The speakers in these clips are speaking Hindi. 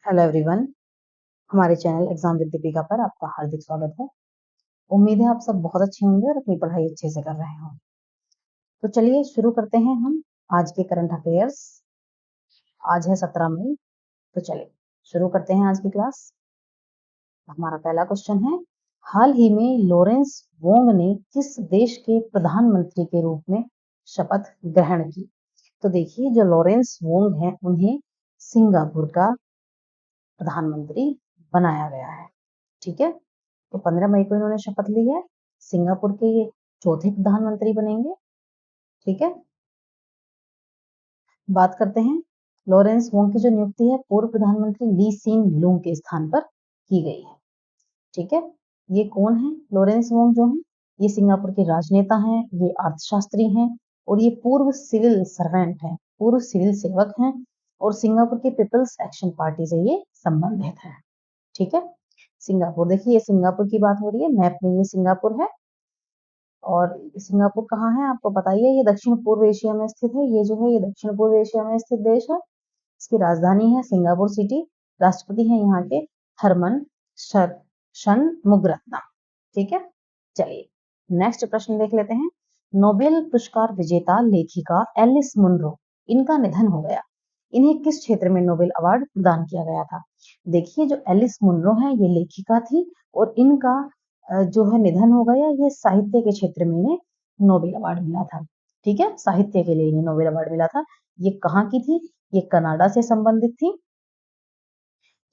हेलो एवरीवन, हमारे चैनल एग्जाम विद दीपिका पर आपका हार्दिक स्वागत है। उम्मीद है आप सब बहुत अच्छे होंगे और अपनी पढ़ाई अच्छे से कर रहे होंगे। तो चलिए शुरू करते हैं हम आज के करंट अफेयर्स। आज है 17 मई। तो चलिए शुरू करते हैं आज की क्लास। हमारा पहला क्वेश्चन है, हाल ही में लॉरेंस वोंग ने किस देश के प्रधानमंत्री के रूप में शपथ ग्रहण की? तो देखिए, जो लॉरेंस वोंग हैं उन्हें सिंगापुर का प्रधानमंत्री बनाया गया है। ठीक है, तो 15 मई को इन्होंने शपथ ली है। सिंगापुर के ये चौथे प्रधानमंत्री बनेंगे। ठीक है, बात करते हैं लॉरेंस वोंग की जो नियुक्ति है पूर्व प्रधानमंत्री ली सीन लूंग के स्थान पर की गई है। ठीक है, ये कौन है? लॉरेंस वोंग जो है ये सिंगापुर के राजनेता हैं, ये अर्थशास्त्री हैं और ये पूर्व सिविल सर्वेंट हैं, पूर्व सिविल सेवक हैं और सिंगापुर के पीपल्स एक्शन पार्टी से ये संबंधित है। ठीक है, सिंगापुर, देखिए ये सिंगापुर की बात हो रही है, मैप में ये सिंगापुर है और सिंगापुर कहाँ है आपको पता ही है, ये दक्षिण पूर्व एशिया में स्थित है। ये जो है ये दक्षिण पूर्व एशिया में स्थित देश है। इसकी राजधानी है सिंगापुर सिटी। राष्ट्रपति हैं यहाँ के थरमन शनमुगारत्नम। ठीक है, चलिए नेक्स्ट प्रश्न देख लेते हैं। नोबेल पुरस्कार विजेता लेखिका एलिस मुनरो, इनका निधन हो गया। इन्हें किस क्षेत्र में नोबेल अवार्ड प्रदान किया गया था? देखिए, जो एलिस मुनरो है ये लेखिका थी और इनका जो है निधन हो गया। ये साहित्य के क्षेत्र में इन्हें नोबेल अवार्ड मिला था। ठीक है, साहित्य के लिए इन्हें नोबेल अवार्ड मिला था। ये कहाँ की थी? ये कनाडा से संबंधित थी।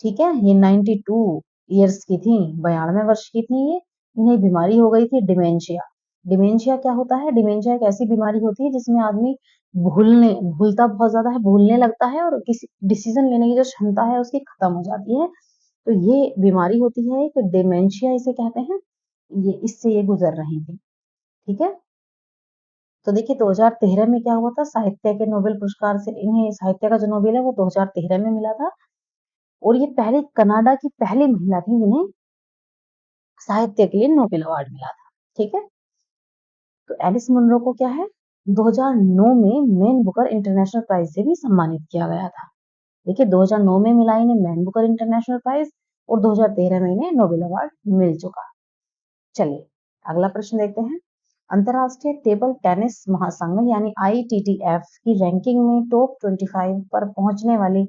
ठीक है, ये 92 ईयर्स की थी, 92 वर्ष की थी ये। इन्हें बीमारी हो गई थी डिमेंशिया। डिमेंशिया क्या होता है? डिमेंशिया एक ऐसी बीमारी होती है जिसमें आदमी भूलता बहुत ज्यादा है, भूलने लगता है और किसी डिसीजन लेने की जो क्षमता है उसकी खत्म हो जाती है। तो ये बीमारी होती है एक डिमेंशिया इसे कहते हैं। ये इससे ये गुजर रही थी। ठीक है, तो देखिए 2013 में क्या हुआ था, साहित्य के नोबेल पुरस्कार से इन्हें साहित्य का जो नोबेल है वो 2013 में मिला था और ये पहले कनाडा की पहली महिला थी जिन्हें साहित्य के लिए नोबेल अवार्ड मिला था। ठीक है, तो एलिस मुनरो को क्या है 2009 में मैन बुकर इंटरनेशनल प्राइज से भी सम्मानित किया गया था। देखिए 2009 में मिला इन्हें मैन बुकर इंटरनेशनल प्राइज और 2013 में इन्हें नोबेल अवार्ड मिल चुका। चलिए अगला प्रश्न देखते हैं। अंतरराष्ट्रीय टेबल टेनिस महासंघ यानी ITTF की रैंकिंग में टॉप 25 पर पहुंचने वाली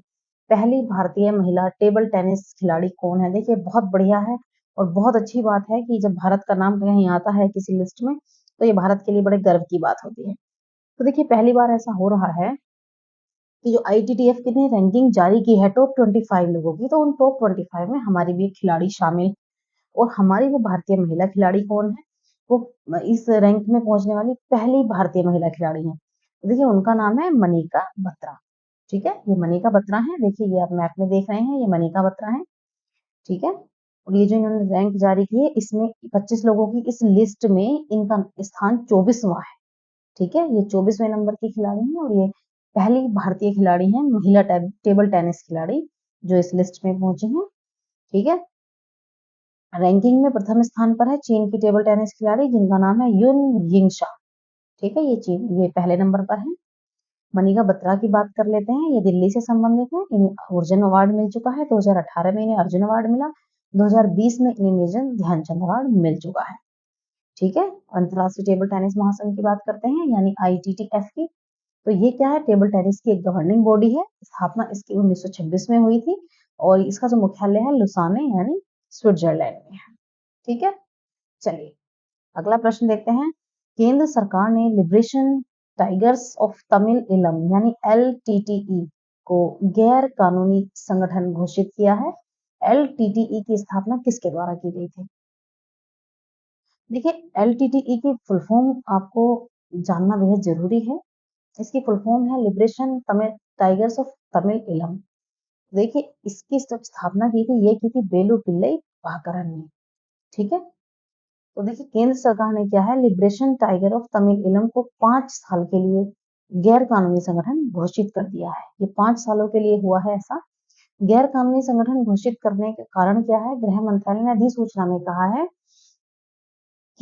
पहली भारतीय महिला टेबल टेनिस खिलाड़ी कौन है? देखिए बहुत बढ़िया है और बहुत अच्छी बात है कि जब भारत का नाम कहीं आता है किसी लिस्ट में तो ये भारत के लिए बड़े गर्व की बात होती है। तो देखिए पहली बार ऐसा हो रहा है कि जो ITTF की ने रैंकिंग जारी की है टॉप 25 लोगों की, तो उन टॉप 25 में हमारी भी एक खिलाड़ी शामिल और हमारी वो भारतीय महिला खिलाड़ी कौन है? वो इस रैंक में पहुंचने वाली पहली भारतीय महिला खिलाड़ी है। तो देखिए उनका नाम है मनिका बत्रा। ठीक है, ये मनिका बत्रा है। देखिए ये आप मैप में देख रहे हैं, ये मनिका बत्रा है। ठीक है, और ये जो इन्होंने रैंक जारी की है इसमें 25 लोगों की इस लिस्ट में इनका स्थान 24वां है। ठीक है, ये 24वें नंबर की खिलाड़ी है और ये पहली भारतीय खिलाड़ी है, महिला टेबल टेनिस खिलाड़ी जो इस लिस्ट में पहुंची है। ठीक है, रैंकिंग में प्रथम स्थान पर है चीन की टेबल टेनिस खिलाड़ी जिनका नाम है युन यिंगशा। ठीक है, ये पहले नंबर पर है। मनिका बत्रा की बात कर लेते हैं, ये दिल्ली से संबंधित है। इन्हें अर्जुन अवार्ड मिल चुका है, 2018 में इन्हें अर्जुन अवार्ड मिला, 2020 में इन्हें मेजर ध्यानचंद अवार्ड मिल चुका है। ठीक है, अंतरराष्ट्रीय टेबल टेनिस महासंघ की बात करते हैं यानी ITTF की। तो ये क्या है? टेबल टेनिस की एक गवर्निंग बॉडी है। स्थापना इसकी 1926 में हुई थी और इसका जो मुख्यालय है लुसाने यानी स्विट्जरलैंड में है। ठीक है, चलिए अगला प्रश्न देखते हैं। केंद्र सरकार ने लिबरेशन टाइगर्स ऑफ तमिल इलम यानी LTTE को गैर कानूनी संगठन घोषित किया है। LTTE की स्थापना किसके द्वारा की गई थी? देखिए LTTE की फुल फॉर्म आपको जानना बेहद जरूरी है। इसकी फुल फॉर्म है liberation Tamil tigers of Tamil इलम। देखिए इसकी जब स्थापना की थी ये की थी बेलू पिल्लई पाकरन ने। ठीक है, तो देखिए केंद्र सरकार ने क्या है लिबरेशन टाइगर ऑफ तमिल इलम को 5 साल के लिए गैर कानूनी संगठन घोषित कर दिया है। ये 5 सालों के लिए हुआ है ऐसा। गैर कानूनी संगठन घोषित करने का कारण क्या है? गृह मंत्रालय ने अधिसूचना में कहा है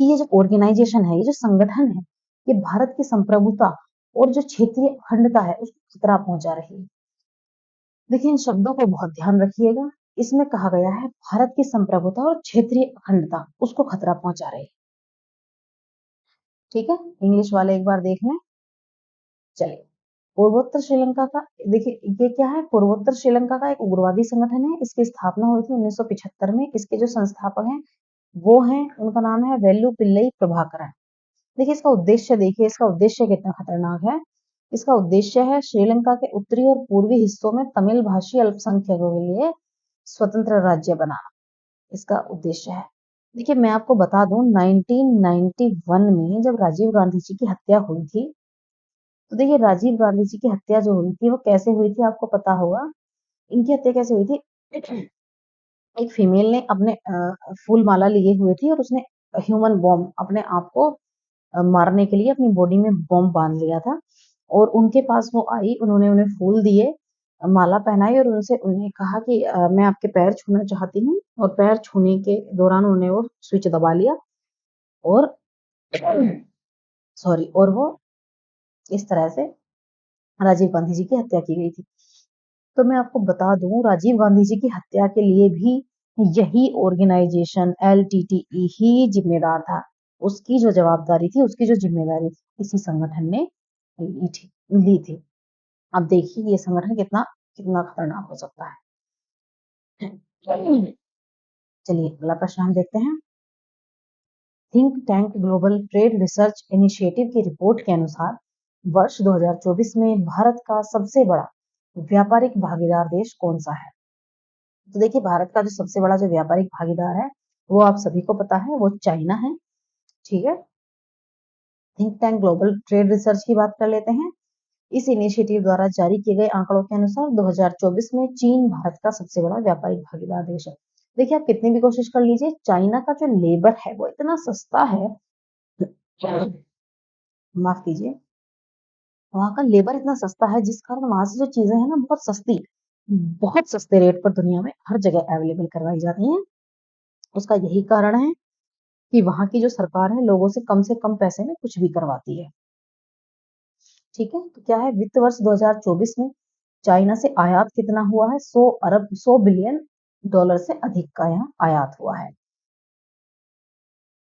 कि ये जो ऑर्गेनाइजेशन है, ये जो संगठन है, ये भारत की संप्रभुता और जो क्षेत्रीय अखंडता है उसको खतरा पहुंचा रही है। देखिए इन शब्दों को बहुत ध्यान रखिएगा। इसमें कहा गया है भारत की संप्रभुता और क्षेत्रीय अखंडता उसको खतरा पहुंचा रही। ठीक है, इंग्लिश वाले एक बार देख लें। चलिए, पूर्वोत्तर श्रीलंका का, देखिए ये क्या है, पूर्वोत्तर श्रीलंका का एक उग्रवादी संगठन है। इसकी स्थापना हुई थी 1975 में। इसके जो संस्थापक हैं वो हैं, उनका नाम है वेल्लू पिल्लई प्रभाकरन। देखिए इसका उद्देश्य, देखिए इसका उद्देश्य कितना खतरनाक है। इसका उद्देश्य है श्रीलंका के उत्तरी और पूर्वी हिस्सों में तमिल भाषी अल्पसंख्यकों के लिए स्वतंत्र राज्य बनाना, इसका उद्देश्य है। देखिए मैं आपको बता दूं, 1991 में जब राजीव गांधी जी की हत्या हुई थी, तो देखिए राजीव गांधी जी की हत्या जो हुई थी वो कैसे हुई थी आपको पता होगा। इनकी हत्या कैसे हुई थी, एक फीमेल ने अपने फूल माला लिए हुए थी और उसने ह्यूमन बॉम्ब अपने आप को मारने के लिए अपनी बॉडी में बॉम्ब बांध लिया था। और उनके पास वो आई, उन्होंने उन्हें फूल दिए, माला पहनाई और उनसे उन्हें कहा कि मैं आपके पैर छूना चाहती हूँ। और पैर छूने के दौरान उन्होंने वो स्विच दबा लिया और सॉरी, और वो इस तरह से राजीव गांधी जी की हत्या की गई थी। तो मैं आपको बता दूं, राजीव गांधी जी की हत्या के लिए भी यही ऑर्गेनाइजेशन एलटीटीई ही जिम्मेदार था। उसकी जो जवाबदारी थी, उसकी जो जिम्मेदारी थी, इसी संगठन ने ली थी। अब देखिए ये संगठन कितना कितना खतरनाक हो सकता है। चलिए अगला प्रश्न हम देखते हैं। Think tank global trade research initiative की रिपोर्ट के अनुसार वर्ष 2024 में भारत का सबसे बड़ा व्यापारिक भागीदार देश कौन सा है? तो देखिए भारत का जो सबसे बड़ा जो व्यापारिक भागीदार है वो आप सभी को पता है, वो चाइना है। ठीक है, think tank global trade research की बात कर लेते हैं। इस इनिशिएटिव द्वारा जारी किए गए आंकड़ों के अनुसार 2024 में चीन भारत का सबसे बड़ा व्यापारिक भागीदार देश है। देखिए आप कितनी भी कोशिश कर लीजिए, चाइना का जो लेबर है वो इतना सस्ता है, माफ कीजिए, वहां का लेबर इतना सस्ता है जिस कारण वहां से जो चीजें हैं ना बहुत सस्ती, बहुत सस्ते रेट पर दुनिया में हर जगह अवेलेबल करवाई जाती हैं। उसका यही कारण है कि वहां की जो सरकार है लोगों से कम पैसे में कुछ भी करवाती है। ठीक है, तो क्या है, वित्त वर्ष 2024 में चाइना से आयात कितना हुआ है? 100 बिलियन डॉलर से अधिक का यहाँ आयात हुआ है।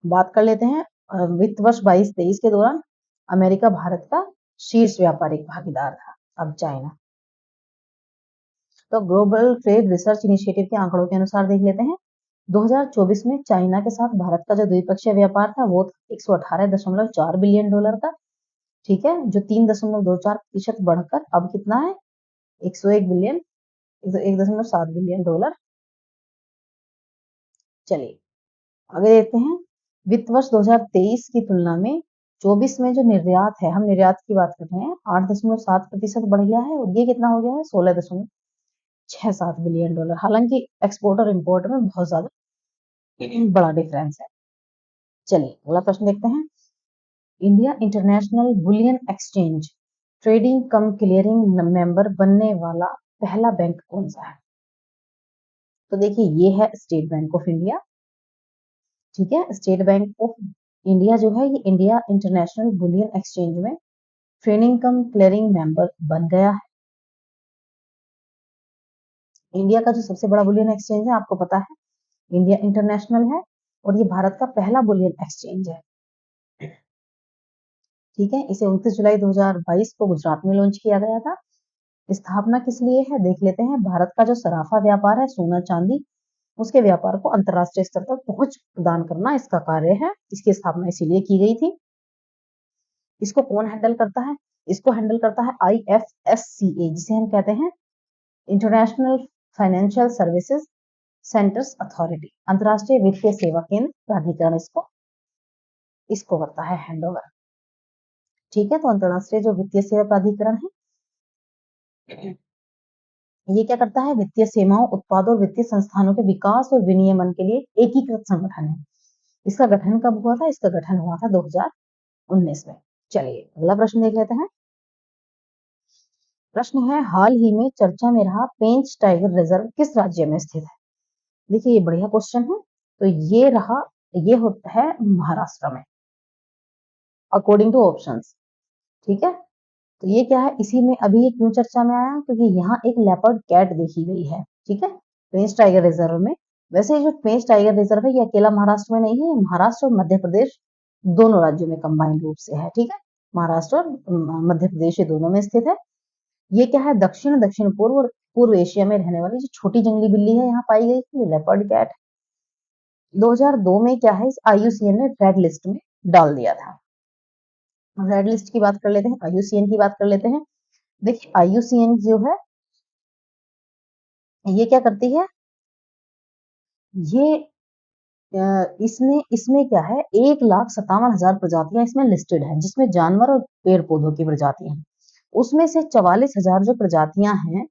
बात कर लेते हैं वित्त वर्ष 22-23 के दौरान अमेरिका भारत का शीर्ष व्यापारिक भागीदार था। अब चाइना, तो ग्लोबल ट्रेड रिसर्च इनिशिएटिव के आंकड़ों के अनुसार देख लेते हैं। 2024 में चाइना के साथ भारत का जो द्विपक्षीय व्यापार था वो 118.4 बिलियन डॉलर का। ठीक है, जो 3.24% बढ़कर अब कितना है, 101 बिलियन, 1.7 बिलियन डॉलर। चलिए आगे देखते हैं। वित्त वर्ष 2023 की तुलना में 24 में जो निर्यात है, हम निर्यात की बात कर रहे हैं, 8.7% बढ़ गया है और ये कितना हो गया है, 16.67 बिलियन डॉलर। हालांकि एक्सपोर्ट और इंपोर्ट में बहुत ज्यादा बड़ा डिफरेंस है। चलिए अगला प्रश्न देखते हैं। India international bullion exchange trading cum clearing member बनने वाला पहला बैंक कौन सा है? तो देखिए ये है स्टेट बैंक ऑफ इंडिया। ठीक है, स्टेट बैंक ऑफ इंडिया जो है ये इंडिया इंटरनेशनल बुलियन एक्सचेंज में ट्रेडिंग कम क्लियरिंग मेंबर बन गया है। इंडिया का जो सबसे बड़ा बुलियन एक्सचेंज है आपको पता है, इंडिया इंटरनेशनल है और ये भारत का पहला बुलियन एक्सचेंज है। ठीक है, इसे 29 जुलाई 2022 को गुजरात में लॉन्च किया गया था। स्थापना किस लिए है देख लेते हैं। भारत का जो सराफा व्यापार है, सोना चांदी, उसके व्यापार को अंतरराष्ट्रीय स्तर तक पहुंच प्रदान करना इसका कार्य है। इसकी स्थापना इसीलिए की गई थी। इसको कौन हैंडल करता है? इसको हैंडल करता है IFSCA, जिसे हम कहते हैं international financial services centres authority, अंतरराष्ट्रीय वित्तीय सेवा केंद्र प्राधिकरण इसको इसको करता है हैंडओवर। ठीक है, तो अंतरराष्ट्रीय जो वित्तीय सेवा प्राधिकरण है ये क्या करता है, वित्तीय सेवाओं, उत्पादों और वित्तीय संस्थानों के विकास और विनियमन के लिए एकीकृत संगठन है। इसका गठन कब हुआ था? इसका गठन हुआ था 2019 में। चलिए अगला प्रश्न देख लेते हैं। प्रश्न है, हाल ही में चर्चा में रहा पेंच टाइगर रिजर्व किस राज्य में स्थित है? देखिए ये बढ़िया क्वेश्चन है। तो ये होता है महाराष्ट्र में, अकॉर्डिंग टू ऑप्शंस। ठीक है, तो ये क्या है, इसी में अभी ये क्यों चर्चा में आया, क्योंकि यहाँ एक लेपर्ड कैट देखी गई है, ठीक है, पेंच टाइगर रिजर्व में। वैसे ये जो पेंच टाइगर रिजर्व है ये अकेला महाराष्ट्र में नहीं है, ये महाराष्ट्र और मध्य प्रदेश दोनों राज्यों में कंबाइंड रूप से है, ठीक है, महाराष्ट्र और मध्य प्रदेश ये दोनों में स्थित है। ये क्या है, दक्षिण दक्षिण पूर्व और पूर्व एशिया में रहने वाली जो छोटी जंगली बिल्ली है यहाँ पाई गई थी, लेपर्ड कैट। 2002 में क्या है, इस IUCN ने रेड लिस्ट में डाल दिया था। रेड लिस्ट की बात कर लेते हैं, IUCN की बात कर लेते हैं। देखिए IUCN जो है ये क्या करती है, ये इसने इसमें क्या है 1,57,000 प्रजातियां इसमें लिस्टेड है, जिसमें जानवर और पेड़ पौधों की प्रजातियां हैं। उसमें से 44,000 जो प्रजातियां हैं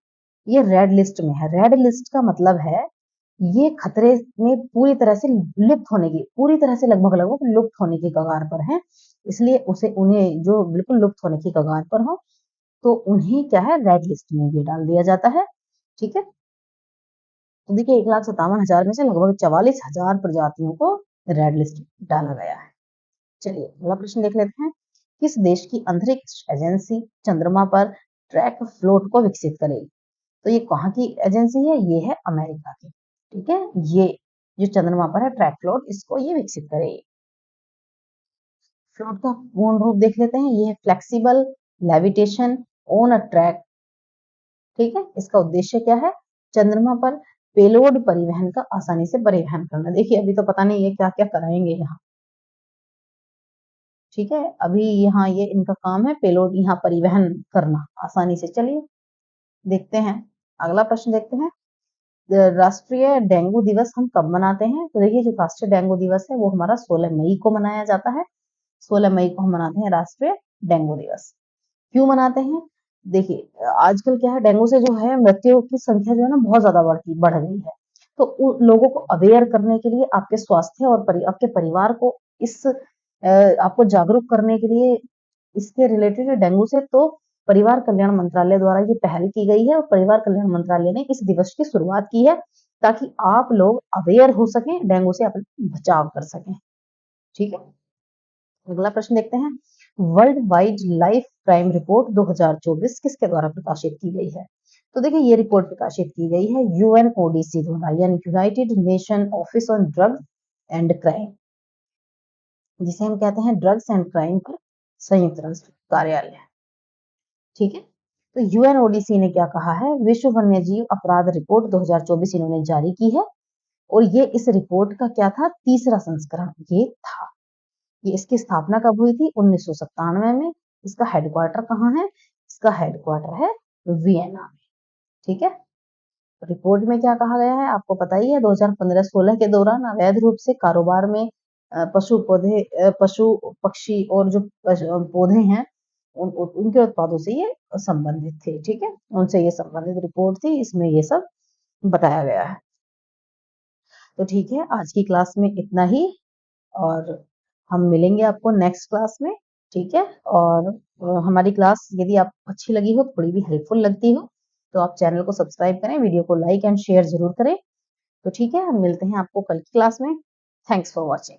ये रेड लिस्ट में है। रेड लिस्ट का मतलब है ये खतरे में पूरी तरह से लुप्त होने की, पूरी तरह से लगभग लगभग लुप्त होने की कगार पर है, इसलिए उसे उन्हें जो बिल्कुल लुप्त होने की कगार पर हो तो उन्हें क्या है रेड लिस्ट में ये डाल दिया जाता है, ठीक है। तो देखिए 1,57,000 में से लगभग 44,000 प्रजातियों को रेड लिस्ट डाला गया है। चलिए अगला प्रश्न देख लेते हैं, किस देश की अंतरिक्ष एजेंसी चंद्रमा पर ट्रैक फ्लोट को विकसित करेगी? तो ये कहाँ की एजेंसी है, ये है अमेरिका की, ठीक है। ये जो चंद्रमा पर है ट्रैक फ्लोट, इसको ये विकसित करेगी। फ्लोट का पूर्ण रूप देख लेते हैं, ये है flexible levitation on a track, ठीक है। इसका उद्देश्य क्या है, चंद्रमा पर पेलोड परिवहन का आसानी से परिवहन करना। देखिए अभी तो पता नहीं है क्या क्या कराएंगे यहाँ, ठीक है, अभी यहाँ ये इनका काम है पेलोड यहाँ परिवहन करना आसानी से। चलिए देखते हैं अगला प्रश्न देखते हैं, राष्ट्रीय डेंगू दिवस हम कब मनाते हैं? तो देखिए जो राष्ट्रीय डेंगू दिवस है वो हमारा 16 मई को मनाया जाता है। 16 मई को हम मनाते हैं राष्ट्रीय डेंगू दिवस। क्यों मनाते हैं? देखिए आजकल क्या है, डेंगू से जो है मृत्यु की संख्या जो है ना बहुत ज्यादा बढ़ गई है। तो उन लोगों को अवेयर करने के लिए, आपके स्वास्थ्य और आपके परिवार को इस आपको जागरूक करने के लिए इसके रिलेटेड डेंगू से तो परिवार कल्याण मंत्रालय द्वारा ये पहल की गई है और परिवार कल्याण मंत्रालय ने इस दिवस की शुरुआत की है ताकि आप लोग अवेयर हो सकें, डेंगू से अपना बचाव कर सकें, ठीक है। अगला प्रश्न देखते हैं, world wide life crime report 2024 किसके द्वारा प्रकाशित की गई है? तो देखिए ये रिपोर्ट प्रकाशित की गई है UNODC द्वारा, यानी United nation office on drugs and crime, जिसे हम कहते हैं ड्रग्स एंड क्राइम का संयुक्त राष्ट्र कार्यालय, ठीक है। तो UNODC ने क्या कहा है, विश्व वन्यजीव अपराध रिपोर्ट 2024 इन्होंने जारी की है और ये इस रिपोर्ट का क्या था, तीसरा संस्करण ये था। ये इसकी स्थापना कब हुई थी, 1997 में। इसका हेडक्वार्टर कहाँ है, इसका हेडक्वार्टर है वियना में, ठीक है। रिपोर्ट में क्या कहा गया है आपको पता ही है, 2015-16 के दौरान अवैध रूप से कारोबार में पशु पक्षी और जो पौधे हैं उनके उत्पादों से ये संबंधित थे, ठीक है, उनसे ये संबंधित रिपोर्ट थी, इसमें ये सब बताया गया है। तो ठीक है, आज की क्लास में इतना ही और हम मिलेंगे आपको नेक्स्ट क्लास में, ठीक है। और हमारी क्लास यदि आपको अच्छी लगी हो, थोड़ी भी हेल्पफुल लगती हो तो आप चैनल को सब्सक्राइब करें, वीडियो को लाइक एंड शेयर जरूर करें। तो ठीक है, हम मिलते हैं आपको कल की क्लास में। Thanks for watching.